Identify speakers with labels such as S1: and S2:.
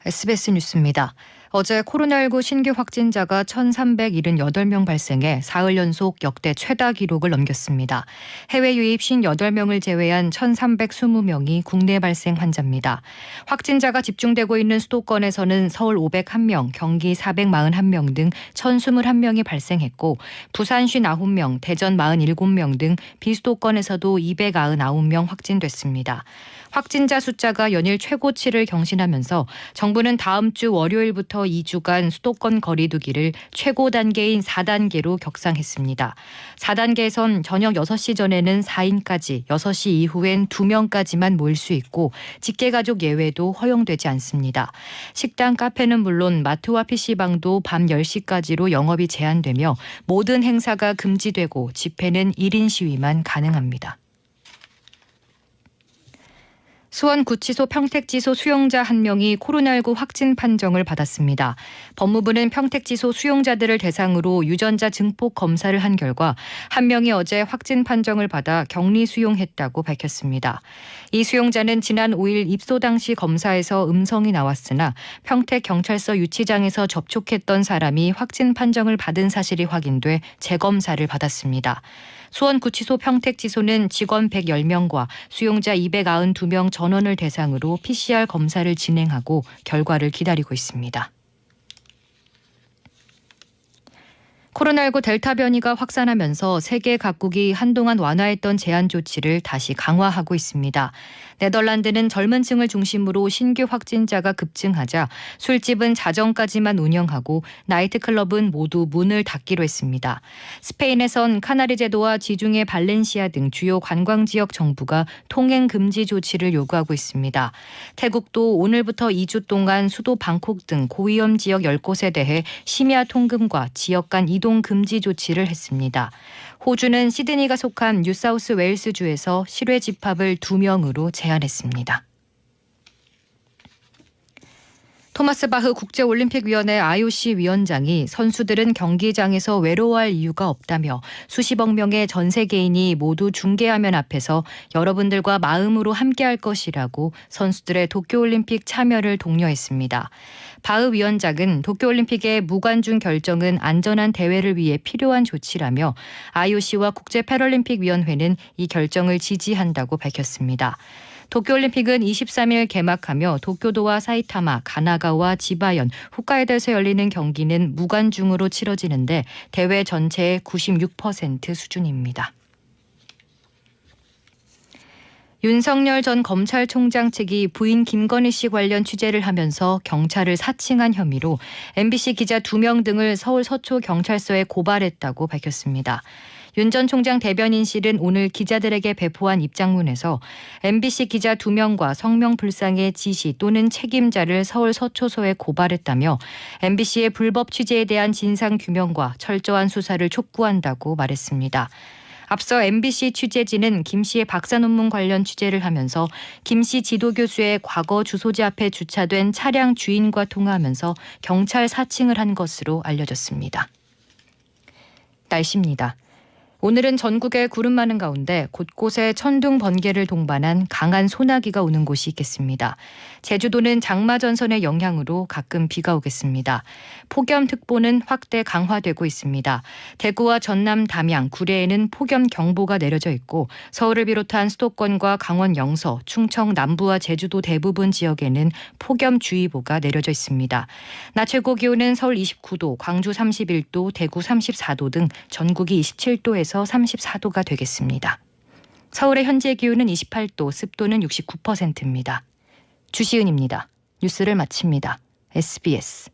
S1: SBS 뉴스입니다. 어제 코로나19 신규 확진자가 1,378명 발생해 사흘 연속 역대 최다 기록을 넘겼습니다. 해외 유입 58명을 제외한 1,320명이 국내 발생 환자입니다. 확진자가 집중되고 있는 수도권에서는 서울 501명, 경기 441명 등 1,021명이 발생했고 부산 59명, 대전 47명 등 비수도권에서도 299명 확진됐습니다. 확진자 숫자가 연일 최고치를 경신하면서 정부는 다음 주 월요일부터 2주간 수도권 거리 두기를 최고 단계인 4단계로 격상했습니다. 4단계에선 저녁 6시 전에는 4인까지, 6시 이후엔 2명까지만 모일 수 있고 직계가족 예외도 허용되지 않습니다. 식당, 카페는 물론 마트와 PC방도 밤 10시까지로 영업이 제한되며 모든 행사가 금지되고 집회는 1인 시위만 가능합니다. 수원구치소 평택지소 수용자 1명이 코로나19 확진 판정을 받았습니다. 법무부는 평택지소 수용자들을 대상으로 유전자 증폭 검사를 한 결과 1명이 어제 확진 판정을 받아 격리 수용했다고 밝혔습니다. 이 수용자는 지난 5일 입소 당시 검사에서 음성이 나왔으나 평택경찰서 유치장에서 접촉했던 사람이 확진 판정을 받은 사실이 확인돼 재검사를 받았습니다. 수원구치소 평택지소는 직원 110명과 수용자 292명 전원을 대상으로 PCR 검사를 진행하고 결과를 기다리고 있습니다. 코로나19 델타 변이가 확산하면서 세계 각국이 한동안 완화했던 제한 조치를 다시 강화하고 있습니다. 네덜란드는 젊은 층을 중심으로 신규 확진자가 급증하자 술집은 자정까지만 운영하고 나이트클럽은 모두 문을 닫기로 했습니다. 스페인에선 카나리 제도와 지중해 발렌시아 등 주요 관광지역 정부가 통행 금지 조치를 요구하고 있습니다. 태국도 오늘부터 2주 동안 수도 방콕 등 고위험 지역 10곳에 대해 심야 통금과 지역 간 이동 금지 조치를 했습니다. 호주는 시드니가 속한 뉴사우스 웨일스주에서 실외 집합을 2명으로 제한했습니다. 토마스 바흐 국제올림픽위원회 IOC 위원장이 선수들은 경기장에서 외로워할 이유가 없다며 수십억 명의 전 세계인이 모두 중계화면 앞에서 여러분들과 마음으로 함께할 것이라고 선수들의 도쿄올림픽 참여를 독려했습니다. 바흐 위원장은 도쿄올림픽의 무관중 결정은 안전한 대회를 위해 필요한 조치라며 IOC와 국제패럴림픽위원회는 이 결정을 지지한다고 밝혔습니다. 도쿄올림픽은 23일 개막하며 도쿄도와 사이타마, 가나가와 지바현, 홋카이도에서 열리는 경기는 무관중으로 치러지는데 대회 전체의 96% 수준입니다. 윤석열 전 검찰총장 측이 부인 김건희 씨 관련 취재를 하면서 경찰을 사칭한 혐의로 MBC 기자 2명 등을 서울 서초경찰서에 고발했다고 밝혔습니다. 윤 전 총장 대변인실은 오늘 기자들에게 배포한 입장문에서 MBC 기자 2명과 성명불상의 지시 또는 책임자를 서울 서초소에 고발했다며 MBC의 불법 취재에 대한 진상규명과 철저한 수사를 촉구한다고 말했습니다. 앞서 MBC 취재진은 김 씨의 박사 논문 관련 취재를 하면서 김 씨 지도교수의 과거 주소지 앞에 주차된 차량 주인과 통화하면서 경찰 사칭을 한 것으로 알려졌습니다. 날씨입니다. 오늘은 전국에 구름 많은 가운데 곳곳에 천둥 번개를 동반한 강한 소나기가 오는 곳이 있겠습니다. 제주도는 장마 전선의 영향으로 가끔 비가 오겠습니다. 폭염특보는 확대 강화되고 있습니다. 대구와 전남, 담양, 구례에는 폭염경보가 내려져 있고 서울을 비롯한 수도권과 강원 영서, 충청 남부와 제주도 대부분 지역에는 폭염주의보가 내려져 있습니다. 낮 최고 기온은 서울 29도, 광주 31도, 대구 34도 등 전국이 27도에서 34도가 되겠습니다. 서울의 현재 기온은 28도, 습도는 69%입니다. 주시은입니다. 뉴스를 마칩니다. SBS